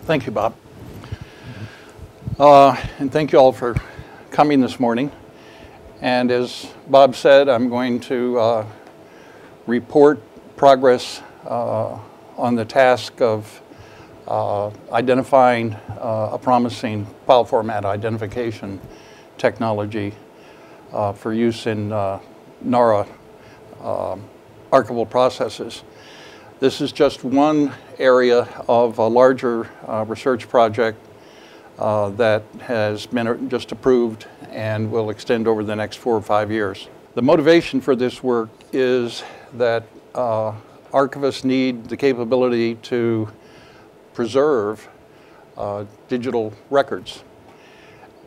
Thank you, Bob. And thank you all for coming this morning. And as Bob said, I'm going to report progress on the task of identifying a promising file format identification technology for use in NARA archival processes. This is just one area of a larger research project that has been just approved and will extend over the next 4 or 5 years. The motivation for this work is that archivists need the capability to preserve digital records.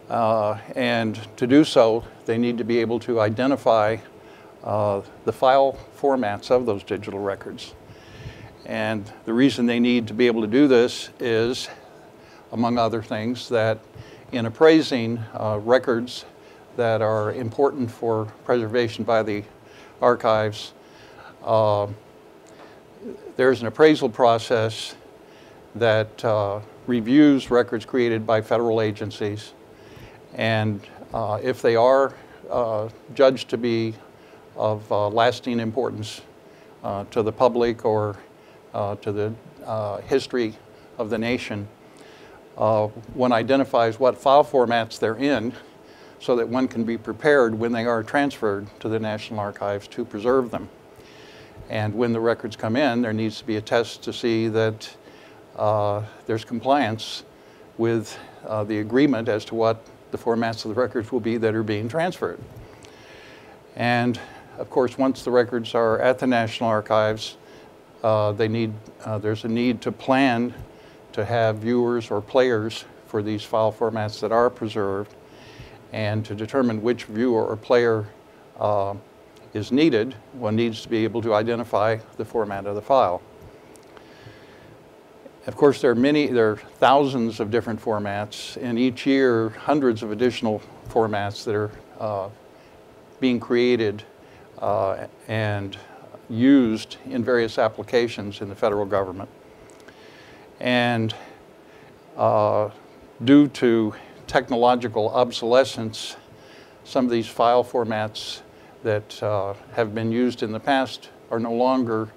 And to do so, they need to be able to identify the file formats of those digital records. And the reason they need to be able to do this is, among other things, that in appraising records that are important for preservation by the archives, there's an appraisal process that reviews records created by federal agencies. And if they are judged to be of lasting importance to the public or to the history of the nation, one identifies what file formats they're in so that one can be prepared when they are transferred to the National Archives to preserve them. And when the records come in, there needs to be a test to see that there's compliance with the agreement as to what the formats of the records will be that are being transferred. And of course, once the records are at the National Archives, there's a need to plan to have viewers or players for these file formats that are preserved, and to determine which viewer or player is needed, one needs to be able to identify the format of the file. Of course, there are thousands of different formats, and each year hundreds of additional formats that are being created and used in various applications in the federal government. And due to technological obsolescence, some of these file formats that have been used in the past are no longer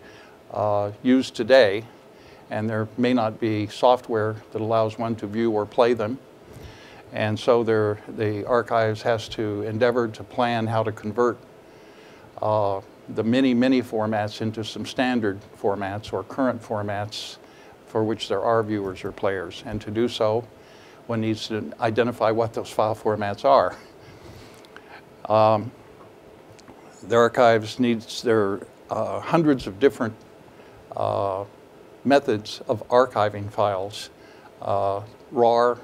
used today, and there may not be software that allows one to view or play them. And so the archives has to endeavor to plan how to convert the many formats into some standard formats or current formats for which there are viewers or players. And to do so, one needs to identify what those file formats are. The archives there are hundreds of different methods of archiving files. RAR,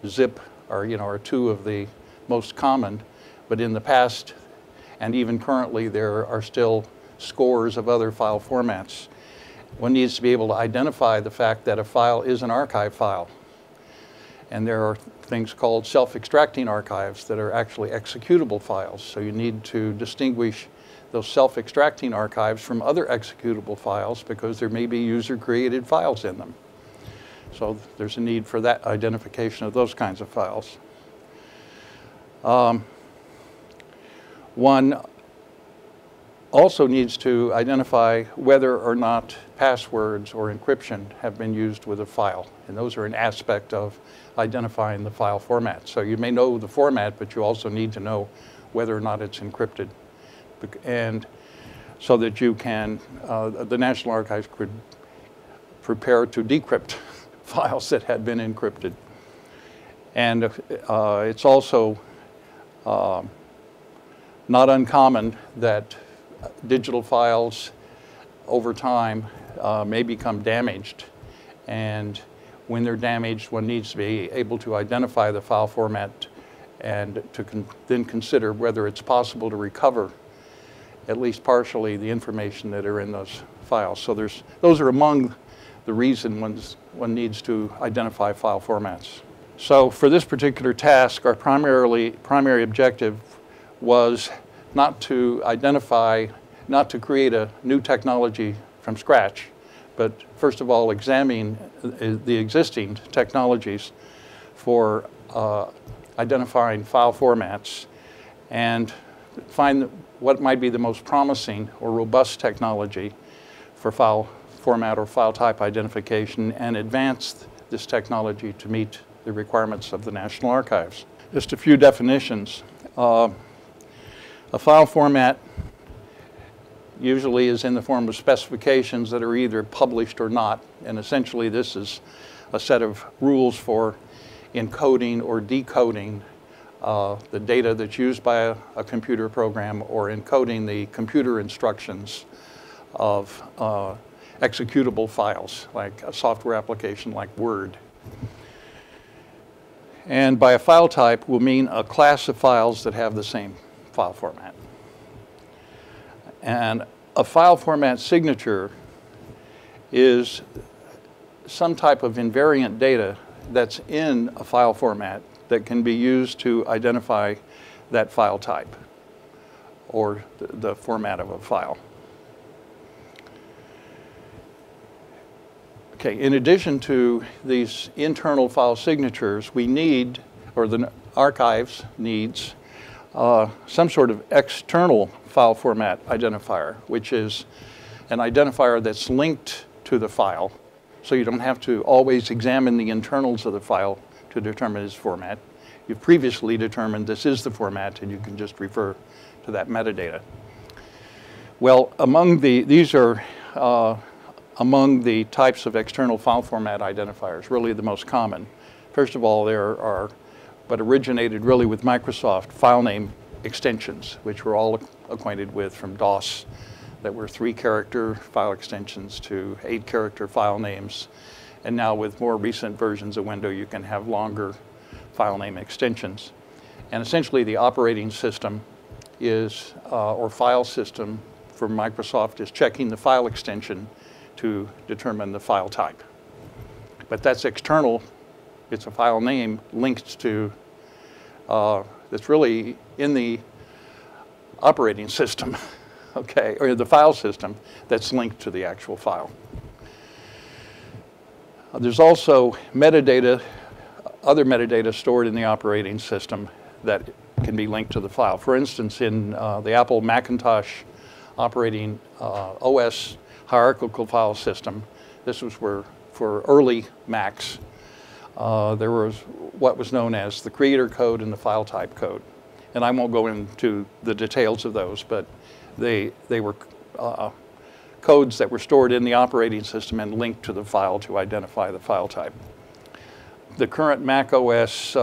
zip are two of the most common, but in the past and even currently there are still scores of other file formats. One needs to be able to identify the fact that a file is an archive file. And there are things called self-extracting archives that are actually executable files. So you need to distinguish those self-extracting archives from other executable files because there may be user-created files in them. So there's a need for that identification of those kinds of files. One also needs to identify whether or not passwords or encryption have been used with a file. And those are an aspect of identifying the file format. So you may know the format, but you also need to know whether or not it's encrypted. And so that you can, the National Archives could prepare to decrypt files that had been encrypted. And it's also not uncommon that digital files over time may become damaged. And when they're damaged, one needs to be able to identify the file format and to then consider whether it's possible to recover at least partially the information that are in those files. So those are among the reasons one needs to identify file formats. So for this particular task, our primary objective was not to create a new technology from scratch, but first of all, examine the existing technologies for identifying file formats and find what might be the most promising or robust technology for file format or file type identification and advance this technology to meet the requirements of the National Archives. Just a few definitions. A file format usually is in the form of specifications that are either published or not, and essentially this is a set of rules for encoding or decoding the data that's used by a computer program, or encoding the computer instructions of executable files, like a software application like Word. And by a file type, we'll mean a class of files that have the same file format. And a file format signature is some type of invariant data that's in a file format that can be used to identify that file type or the format of a file. Okay, in addition to these internal file signatures, we need, or the archives needs, some sort of external file format identifier, which is an identifier that's linked to the file, so you don't have to always examine the internals of the file to determine its format. You've previously determined this is the format, and you can just refer to that metadata. Well, these are among the types of external file format identifiers, really the most common. First of all, there are what originated really with Microsoft file name extensions, which we're all acquainted with from DOS, that were 3-character file extensions to 8-character file names. And now with more recent versions of Windows, you can have longer file name extensions. And essentially the operating system is, or file system for Microsoft, is checking the file extension to determine the file type. But that's external. It's a file name linked to, that's really in the operating system, okay, or the file system that's linked to the actual file. There's also metadata, other metadata stored in the operating system that can be linked to the file. For instance, in the Apple Macintosh operating OS hierarchical file system, this was where, for early Macs, there was what was known as the creator code and the file type code. And I won't go into the details of those, but they were codes that were stored in the operating system and linked to the file to identify the file type. The current macOS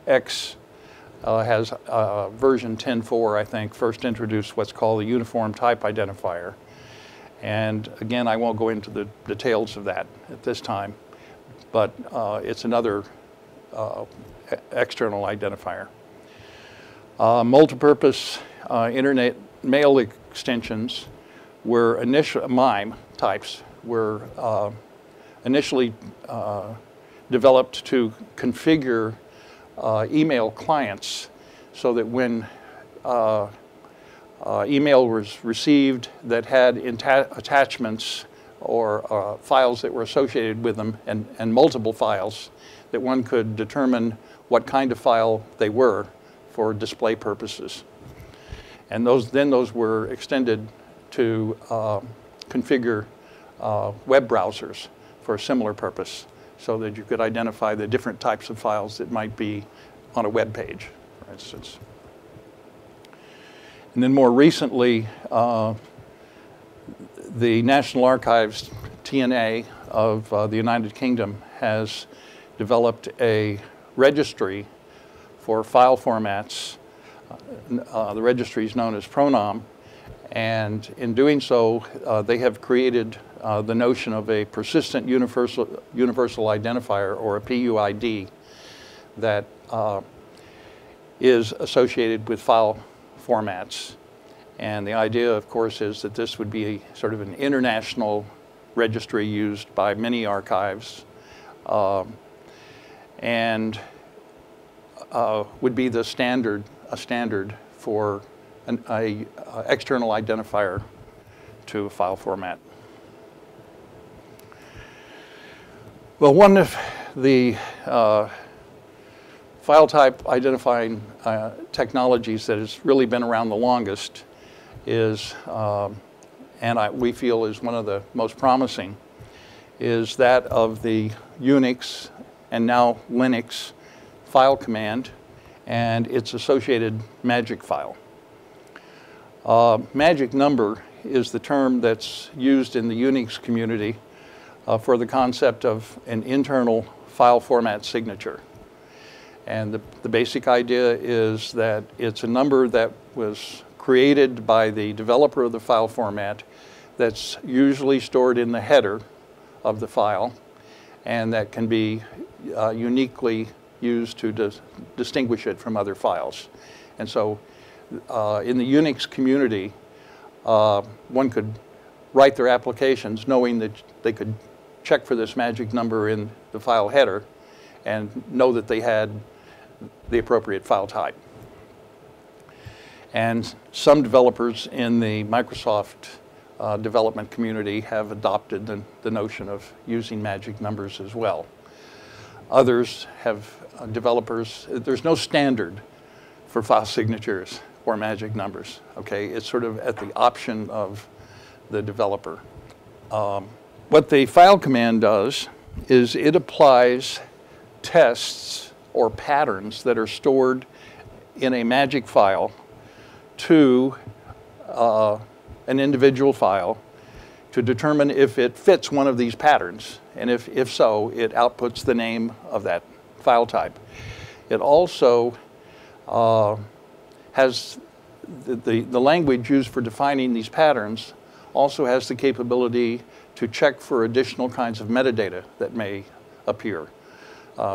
X has version 10.4, I think, first introduced what's called the uniform type identifier. And again, I won't go into the details of that at this time, but it's another external identifier. Multipurpose internet mail extensions were initial MIME types were initially developed to configure email clients so that when email was received that had attachments or files that were associated with them, and multiple files, that one could determine what kind of file they were for display purposes. And those were extended to configure web browsers for a similar purpose, so that you could identify the different types of files that might be on a web page, for instance. And then more recently, the National Archives, TNA, of the United Kingdom has developed a registry for file formats. The registry is known as PRONOM, and in doing so, they have created the notion of a persistent universal identifier, or a PUID, that is associated with file formats. And the idea, of course, is that this would be sort of an international registry used by many archives, and would be a standard for an external identifier to a file format. Well, one of the file type identifying technologies that has really been around the longest is, and we feel is one of the most promising, is that of the Unix and now Linux file command and its associated magic file. Magic number is the term that's used in the Unix community for the concept of an internal file format signature. And the basic idea is that it's a number that was created by the developer of the file format that's usually stored in the header of the file and that can be uniquely used to distinguish it from other files. And so in the Unix community, one could write their applications knowing that they could check for this magic number in the file header and know that they had the appropriate file type. And some developers in the Microsoft development community have adopted the notion of using magic numbers as well. Others have developers, there's no standard for file signatures or magic numbers, okay? It's sort of at the option of the developer. What the file command does is it applies tests or patterns that are stored in a magic file to an individual file to determine if it fits one of these patterns. And if so, it outputs the name of that file type. It also has the language used for defining these patterns also has the capability to check for additional kinds of metadata that may appear.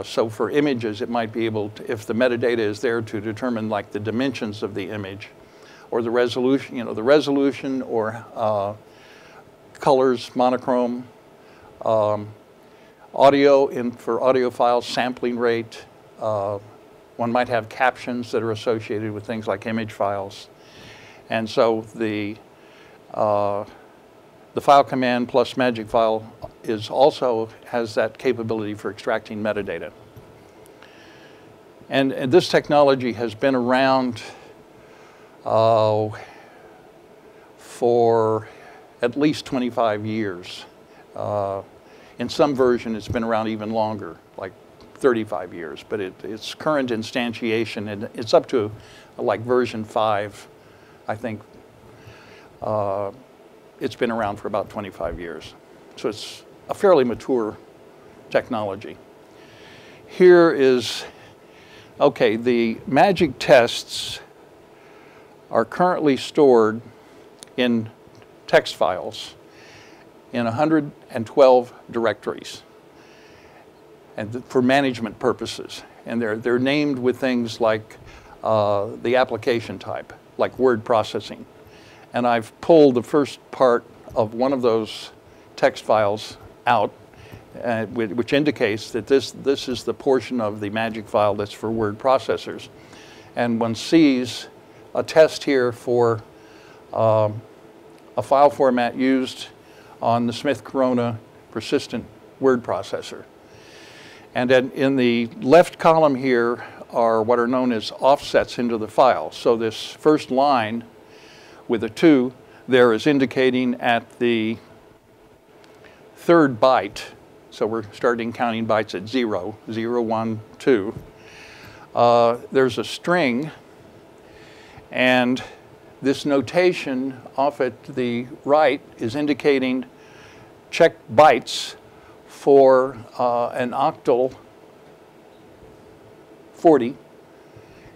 So for images, it might be able to, if the metadata is there, to determine like the dimensions of the image or the resolution, or colors, monochrome, audio, for audio files, sampling rate. One might have captions that are associated with things like image files. And so the file command plus magic file also has that capability for extracting metadata. And this technology has been around for at least 25 years. In some version, it's been around even longer, like 35 years, but its current instantiation, and it's up to like version 5, I think. It's been around for about 25 years. So it's a fairly mature technology. Here is, okay, the magic tests are currently stored in text files in 112 directories, and for management purposes. And they're named with things like the application type, like word processing. And I've pulled the first part of one of those text files out, which indicates that this is the portion of the magic file that's for word processors. And one sees a test here for a file format used on the Smith Corona persistent word processor. And then in the left column here are what are known as offsets into the file. So this first line with a 2 there is indicating at the third byte. So we're starting counting bytes at 0, 0, 1, 2. There's a string, and this notation off at the right is indicating check bytes for an octal 40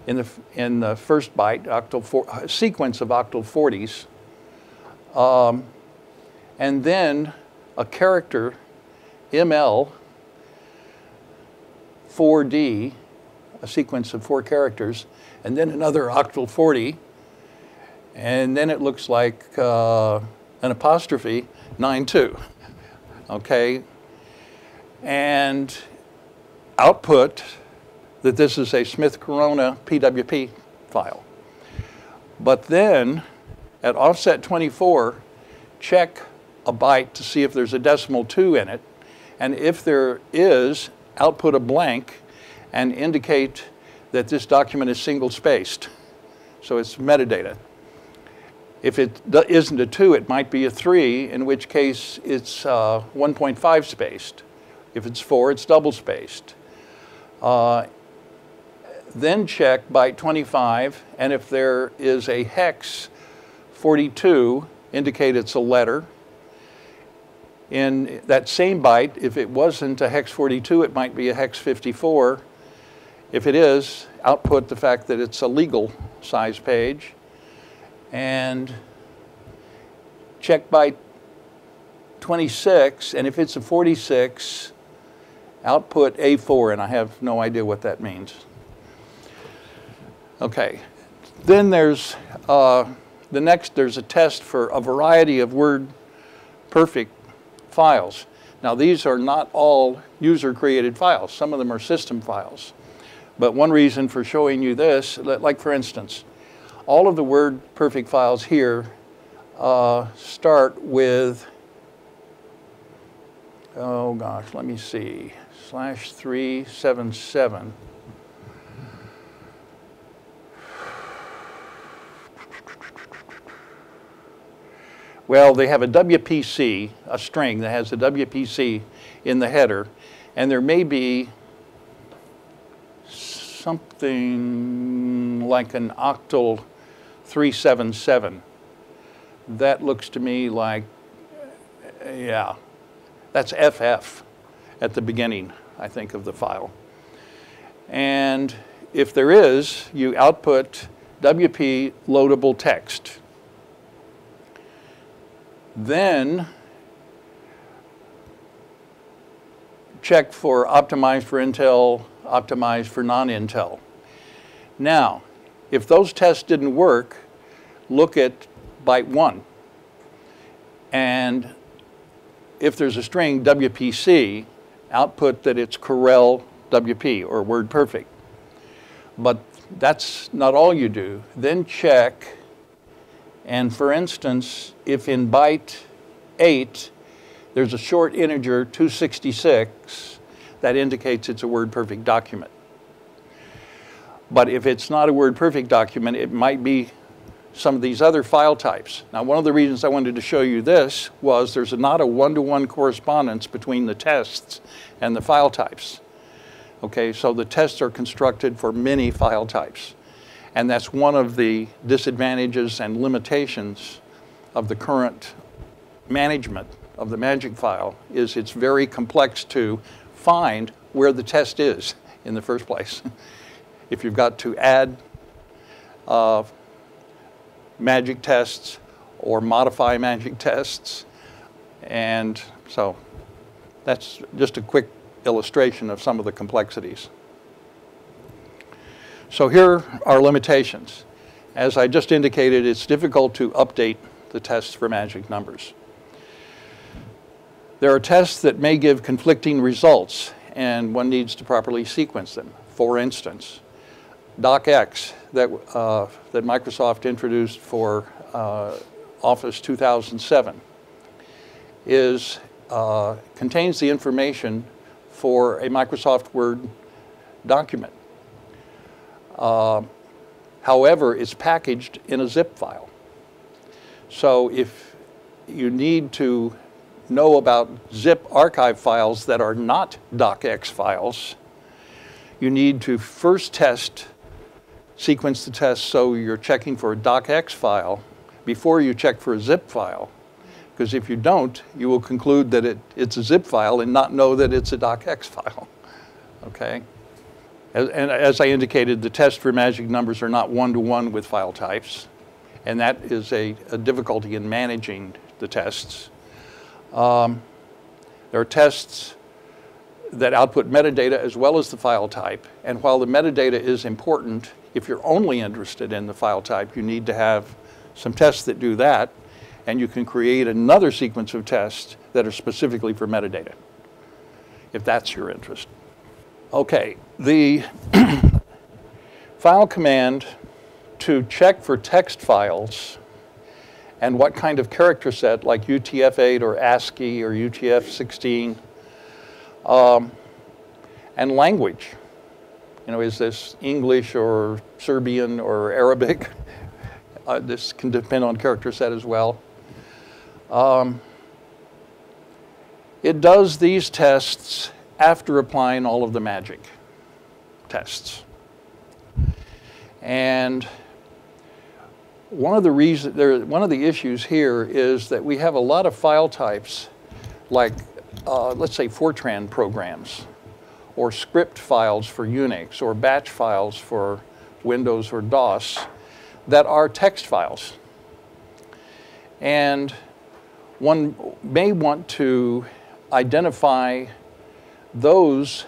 in the first byte, sequence of octal 40s, and then a character ML 4D, a sequence of 4 characters, and then another octal 40, and then it looks like an apostrophe 92, okay? And output that this is a Smith Corona PWP file. But then at offset 24, check a byte to see if there's a decimal 2 in it, And if there is, output a blank and indicate that this document is single-spaced. So it's metadata. If it isn't a 2, it might be a 3, in which case it's 1.5 spaced. If it's 4, it's double-spaced. Then check byte 25, and if there is a hex 42, indicate it's a letter. In that same byte, if it wasn't a hex 42, it might be a hex 54. If it is, output the fact that it's a legal size page. And check byte 26, and if it's a 46, output A4, and I have no idea what that means. Okay, then there's there's a test for a variety of word perfect files. Now these are not all user-created files. Some of them are system files. But one reason for showing you this, like for instance, all of the word perfect files here start with, oh gosh, let me see, /377. Well, they have a WPC, a string that has a WPC in the header, and there may be something like an octal 377. That looks to me like, yeah, that's FF at the beginning, I think, of the file. And if there is, you output WP loadable text. Then check for optimized for Intel, optimized for non-Intel. Now, if those tests didn't work, look at byte 1. And if there's a string WPC, output that it's Corel WP or word perfect. But that's not all you do. Then check, and for instance, if in byte 8 there's a short integer 266, that indicates it's a word perfect document. But if it's not a word perfect document, it might be some of these other file types. Now, one of the reasons I wanted to show you this was there's not a one-to-one correspondence between the tests and the file types. Okay, so the tests are constructed for many file types. And that's one of the disadvantages and limitations of the current management of the magic file, is it's very complex to find where the test is in the first place. If you've got to add magic tests or modify magic tests. And so that's just a quick illustration of some of the complexities. So here are limitations. As I just indicated, it's difficult to update the tests for magic numbers. There are tests that may give conflicting results, and one needs to properly sequence them. For instance, docx that Microsoft introduced for Office 2007 contains the information for a Microsoft Word document. However, it's packaged in a zip file. So if you need to know about zip archive files that are not docx files, you need to first sequence the test so you're checking for a docx file before you check for a zip file. Because if you don't, you will conclude that it's a zip file and not know that it's a docx file. Okay? And as I indicated, the tests for magic numbers are not one-to-one with file types, and that is a difficulty in managing the tests. There are tests that output metadata as well as the file type, and while the metadata is important, if you're only interested in the file type, you need to have some tests that do that, and you can create another sequence of tests that are specifically for metadata, if that's your interest. Okay, the file command to check for text files and what kind of character set, like UTF-8 or ASCII or UTF-16, And language. You know, is this English or Serbian or Arabic? This can depend on character set as well. It does these tests after applying all of the magic tests. And one of the issues here is that we have a lot of file types, like let's say Fortran programs, or script files for Unix, or batch files for Windows or DOS, that are text files. And one may want to identify those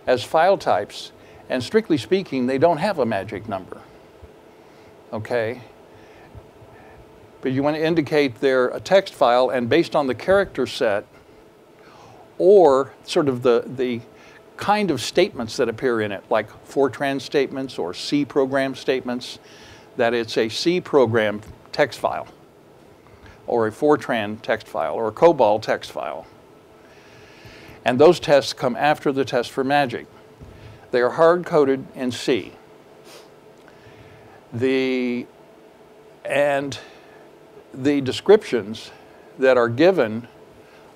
as file types, and strictly speaking, they don't have a magic number, okay? But you want to indicate they're a text file, and based on the character set, or sort of the kind of statements that appear in it, like Fortran statements or C program statements, that it's a C program text file, or a Fortran text file, or a COBOL text file. And those tests come after the test for magic. They are hard-coded in C. And the descriptions that are given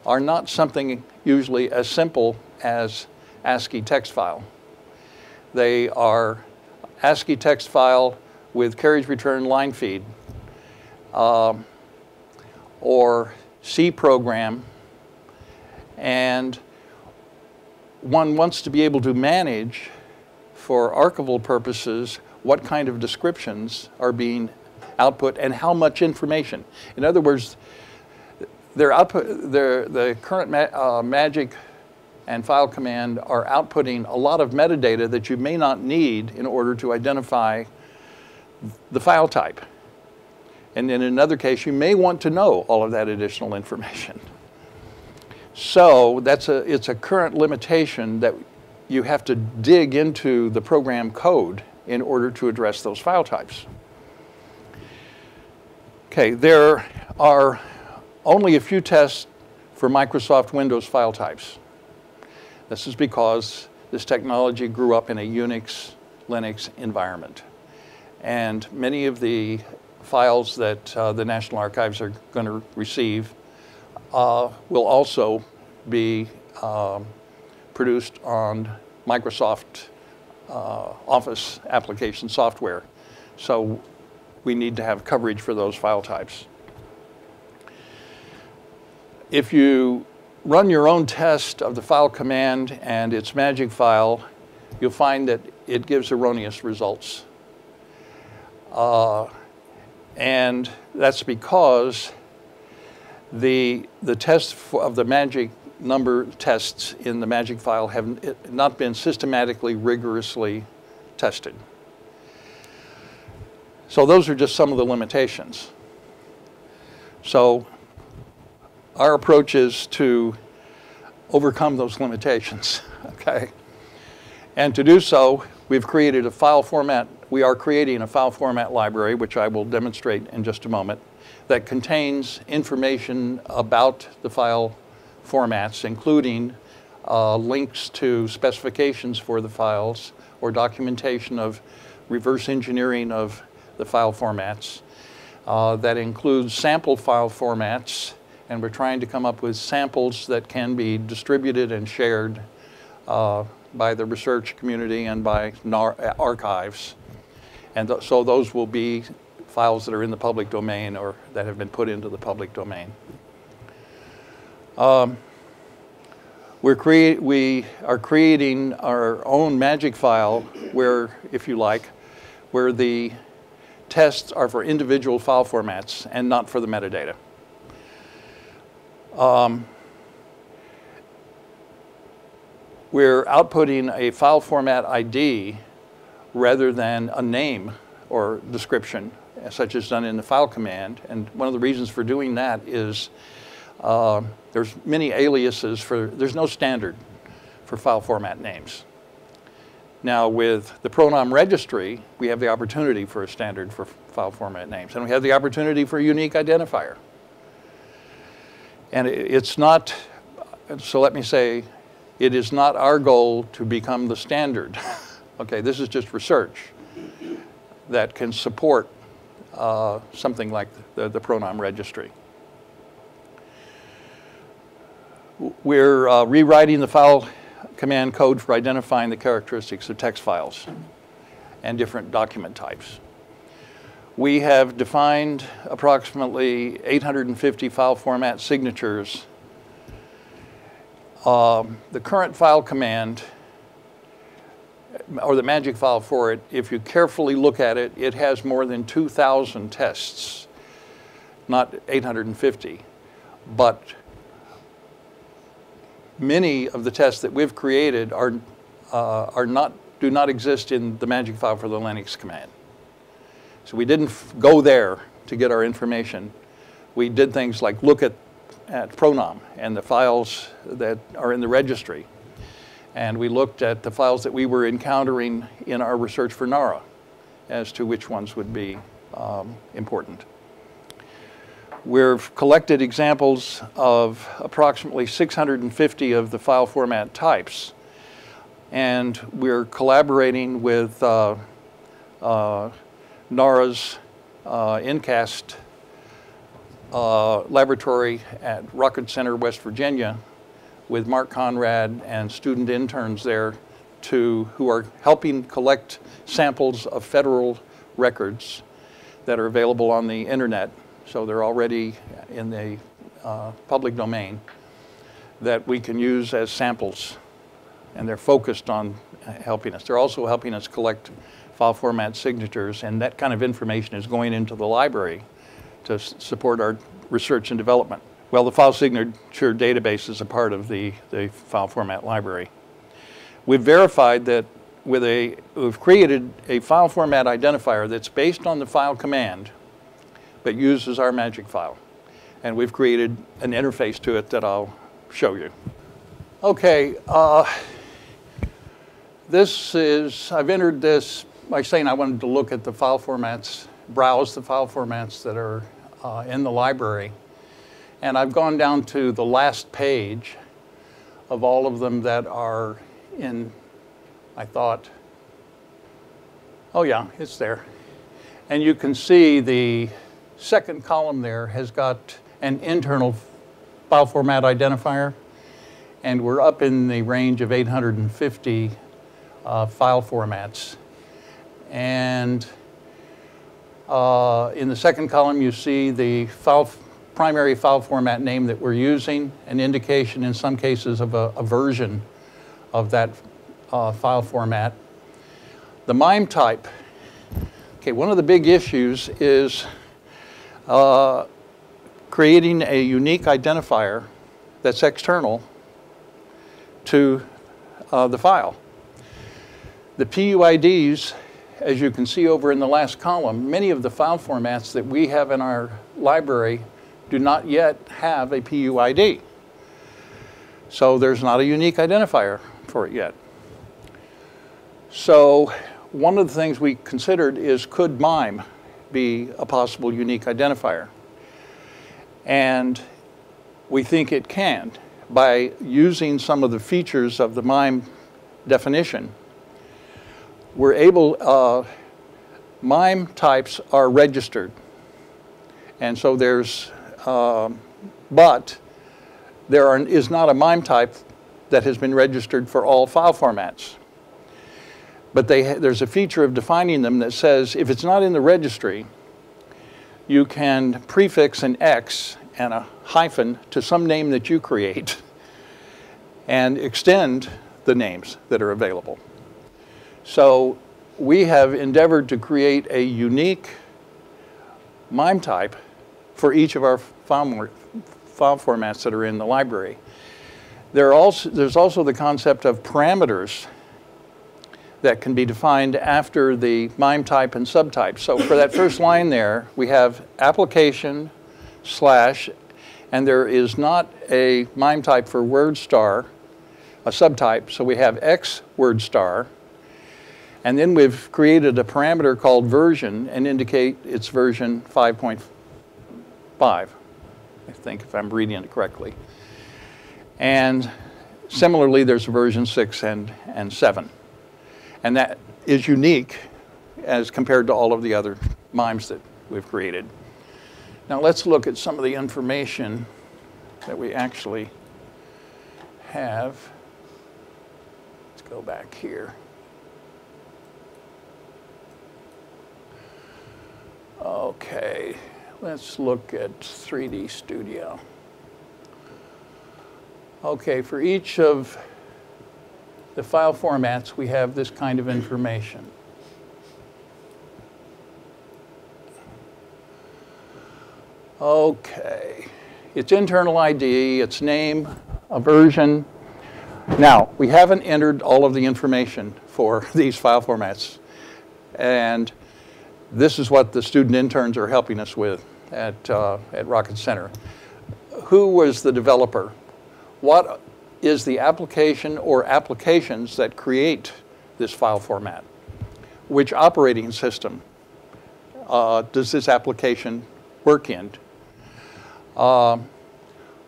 are not something usually as simple as ASCII text file. They are ASCII text file with carriage return line feed, or C program, and one wants to be able to manage, for archival purposes, what kind of descriptions are being output and how much information. In other words, the current magic and file command are outputting a lot of metadata that you may not need in order to identify the file type. And in another case, you may want to know all of that additional information. So it's a current limitation that you have to dig into the program code in order to address those file types. Okay, there are only a few tests for Microsoft Windows file types. This is because this technology grew up in a Unix, Linux environment. And many of the files that the National Archives are going to receive will also be produced on Microsoft Office application software. So we need to have coverage for those file types. If you run your own test of the file command and its magic file, you'll find that it gives erroneous results. And that's because the tests of the magic number tests in the magic file have not been systematically, rigorously tested. So those are just some of the limitations. So our approach is to overcome those limitations, okay? And to do so, we've created a file format. We are creating a file format library, which I will demonstrate in just a moment, that contains information about the file formats, including links to specifications for the files or documentation of reverse engineering of the file formats. That includes sample file formats, and we're trying to come up with samples that can be distributed and shared by the research community and by NARA archives. And so those will be files that are in the public domain or that have been put into the public domain. We are creating our own magic file where, if you like, where the tests are for individual file formats and not for the metadata. We're outputting a file format ID rather than a name or description, such as done in the file command. And one of the reasons for doing that is there's many aliases there's no standard for file format names. Now with the PRONOM registry, we have the opportunity for a standard for file format names, and we have the opportunity for a unique identifier. And it's not, so let me say, It is not our goal to become the standard. Okay, this is just research that can support something like the PRONOM registry. We're rewriting the file command code for identifying the characteristics of text files and different document types. We have defined approximately 850 file format signatures. The current file command, or the magic file for it, if you carefully look at it, it has more than 2,000 tests, not 850. But many of the tests that we've created do not exist in the magic file for the Linux command. So we didn't go there to get our information. We did things like look at PRONOM and the files that are in the registry. And we looked at the files that we were encountering in our research for NARA as to which ones would be important. We've collected examples of approximately 650 of the file format types. And we're collaborating with NARA's NCAST laboratory at Record Center, West Virginia, with Mark Conrad and student interns there who are helping collect samples of federal records that are available on the internet. So they're already in the public domain that we can use as samples. And they're focused on helping us. They're also helping us collect file format signatures, and that kind of information is going into the library to support our research and development. Well, the file signature database is a part of the file format library. We've verified that we've created a file format identifier that's based on the file command, but uses our magic file. And we've created an interface to it that I'll show you. Okay, I've entered this by saying I wanted to look at the file formats, browse the file formats that are in the library. And I've gone down to the last page of all of them that are in, I thought, oh yeah, it's there. And you can see the second column there has got an internal file format identifier. And we're up in the range of 850 file formats. And in the second column, you see the primary file format name that we're using, an indication in some cases of a version of that file format. The MIME type. Okay, one of the big issues is creating a unique identifier that's external to the file. The PUIDs, as you can see over in the last column, many of the file formats that we have in our library do not yet have a PUID. So there's not a unique identifier for it yet. So one of the things we considered is, could MIME be a possible unique identifier? And we think it can. By using some of the features of the MIME definition, we're able, MIME types are registered. And so there's, but there is not a MIME type that has been registered for all file formats. But there's a feature of defining them that says if it's not in the registry, you can prefix an X and a hyphen to some name that you create and extend the names that are available. So we have endeavored to create a unique MIME type for each of our file formats that are in the library. There's also the concept of parameters that can be defined after the MIME type and subtype. So for that first line there, we have application / and there is not a MIME type for word star, a subtype, so we have X word star. And then we've created a parameter called version and indicate it's version 5.5, I think, if I'm reading it correctly. And Similarly, there's version 6 and 7. And that is unique as compared to all of the other MIMEs that we've created. Now let's look at some of the information that we actually have. Let's go back here. Okay, let's look at 3D Studio. Okay, for each of the file formats, we have this kind of information. Okay, its internal ID, its name, a version. Now, we haven't entered all of the information for these file formats. And this is what the student interns are helping us with at Rocket Center. Who was the developer? What is the application or applications that create this file format? Which operating system does this application work in?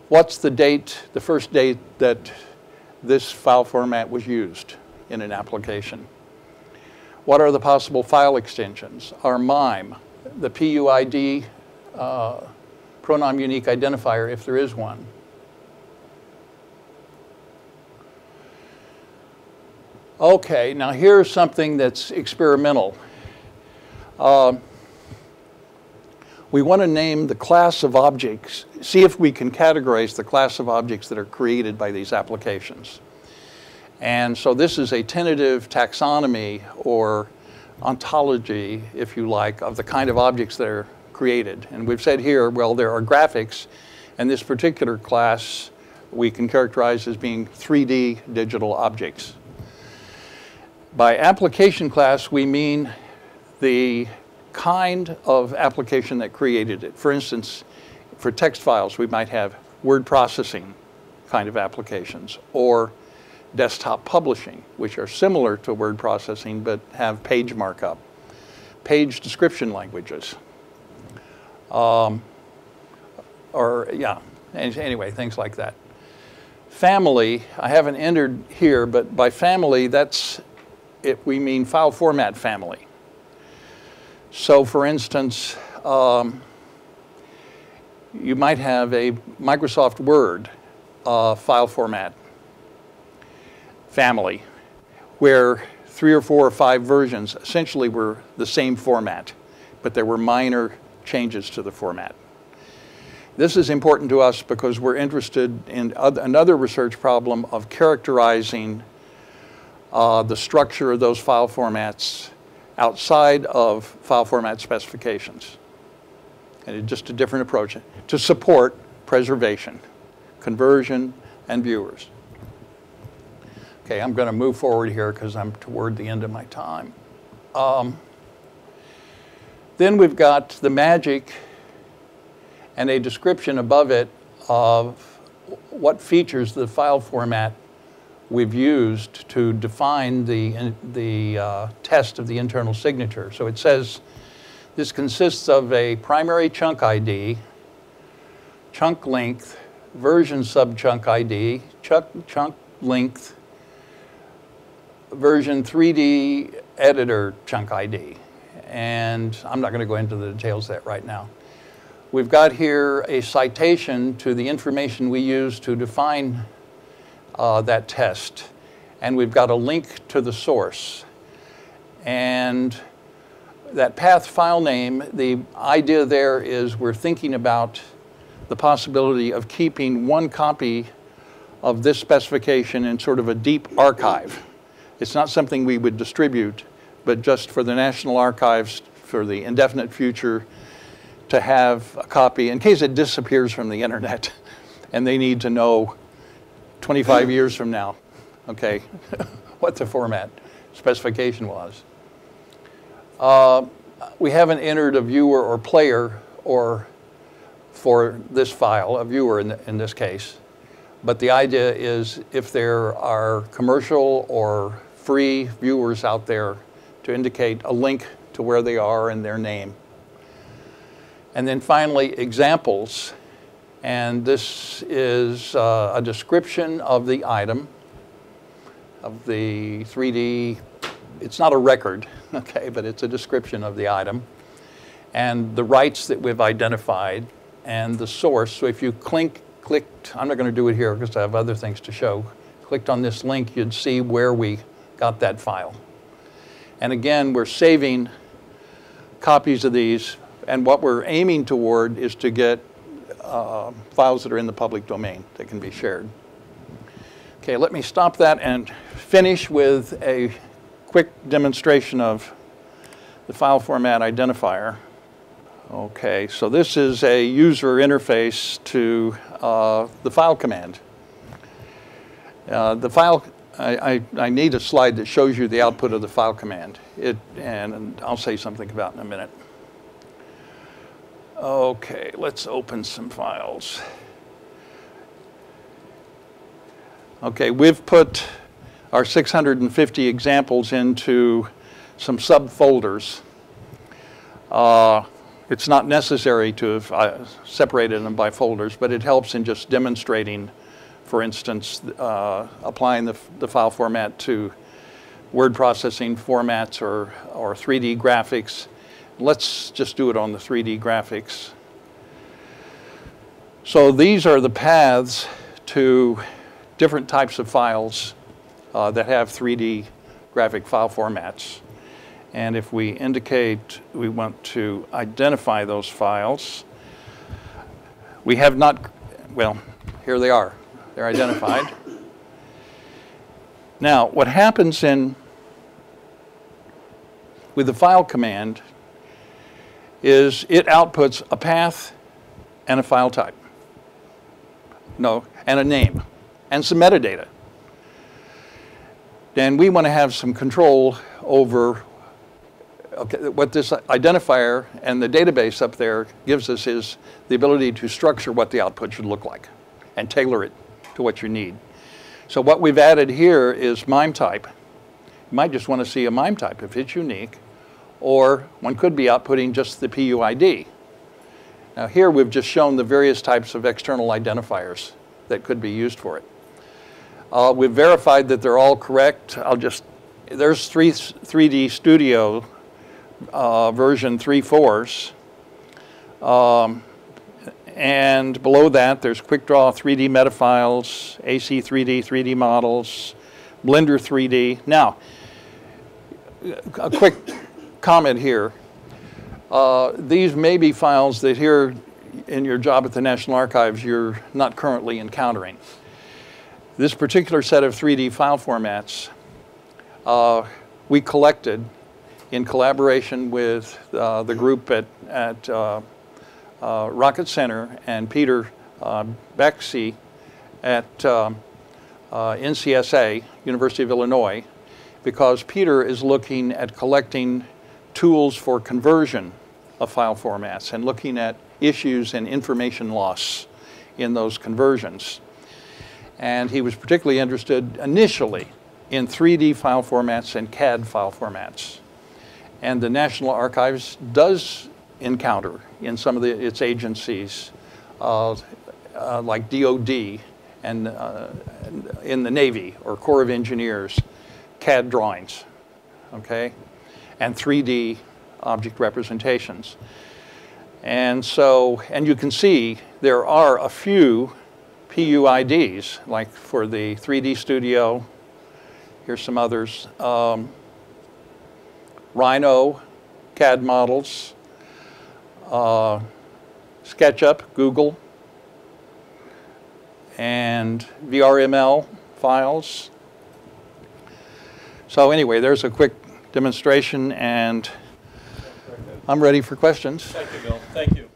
What's the date, the first date that this file format was used in an application? What are the possible file extensions? Our MIME, the PUID, PRONOM unique identifier, if there is one. Okay, now here's something that's experimental. We want to name the class of objects, see if we can categorize the class of objects that are created by these applications. And so this is a tentative taxonomy or ontology, if you like, of the kind of objects that are created. And we've said here, well, there are graphics, and this particular class we can characterize as being 3D digital objects. By application class, we mean the kind of application that created it. For instance, for text files, we might have word processing kind of applications, or desktop publishing, which are similar to word processing but have page markup, page description languages, anyway, things like that. Family, I haven't entered here, but by family, that's it, we mean file format family. So for instance, you might have a Microsoft Word file format family where 3 or 4 or 5 versions essentially were the same format, but there were minor changes to the format. This is important to us because we're interested in another research problem of characterizing the structure of those file formats outside of file format specifications. And it's just a different approach to support preservation, conversion, and viewers. Okay, I'm going to move forward here because I'm toward the end of my time. Then we've got the magic and a description above it of what features the file format we've used to define the test of the internal signature. So it says this consists of a primary chunk ID, chunk length, version subchunk ID, chunk length, version 3D editor chunk ID. And I'm not going to go into the details of that right now. We've got here a citation to the information we use to define that test. And we've got a link to the source. And that path file name, the idea there is we're thinking about the possibility of keeping one copy of this specification in sort of a deep archive. It's not something we would distribute, but just for the National Archives for the indefinite future to have a copy in case it disappears from the internet and they need to know 25 years from now, okay, what the format specification was. We haven't entered a viewer or player or for this file, a viewer in this case. But the idea is if there are commercial or free viewers out there to indicate a link to where they are and their name. And then finally, examples. And this is a description of the item, of the 3D. It's not a record, okay, but it's a description of the item. And the rights that we've identified and the source. So if you clicked, I'm not going to do it here because I have other things to show. Clicked on this link, you'd see where we got that file. And again, we're saving copies of these. And what we're aiming toward is to get files that are in the public domain that can be shared. Okay, let me stop that and finish with a quick demonstration of the file format identifier. Okay, so this is a user interface to the file command. The file, I need a slide that shows you the output of the file command. And I'll say something about it in a minute. Okay, let's open some files. Okay, we've put our 650 examples into some subfolders. It's not necessary to have separated them by folders, but it helps in just demonstrating, for instance, applying the file format to word processing formats or 3D graphics. Let's just do it on the 3D graphics. So these are the paths to different types of files that have 3D graphic file formats. And if we indicate we want to identify those files, we have not, well, here they are. They're identified. Now, what happens with the file command is it outputs a path and a file type. No, and a name, and some metadata. Then we want to have some control over, okay, what this identifier and the database up there gives us is the ability to structure what the output should look like and tailor it to what you need. So what we've added here is MIME type. You might just want to see a MIME type if it's unique, or one could be outputting just the PUID. Now here we've just shown the various types of external identifiers that could be used for it. We've verified that they're all correct. There's 3D Studio version 3.4s. And below that, there's QuickDraw 3D metafiles, AC3D 3D models, Blender 3D. Now, a quick comment here. These may be files that here in your job at the National Archives you're not currently encountering. This particular set of 3D file formats we collected in collaboration with the group at Rocket Center and Peter Bexey at NCSA, University of Illinois, because Peter is looking at collecting tools for conversion of file formats and looking at issues and information loss in those conversions. And he was particularly interested initially in 3D file formats and CAD file formats. And the National Archives does encounter in some of its agencies, like DOD and in the Navy or Corps of Engineers, CAD drawings, okay, and 3D object representations. And so, and you can see there are a few PUIDs, like for the 3D Studio. Here's some others. Rhino CAD models, SketchUp, Google, and VRML files. So anyway, there's a quick demonstration, and I'm ready for questions. Thank you, Bill. Thank you.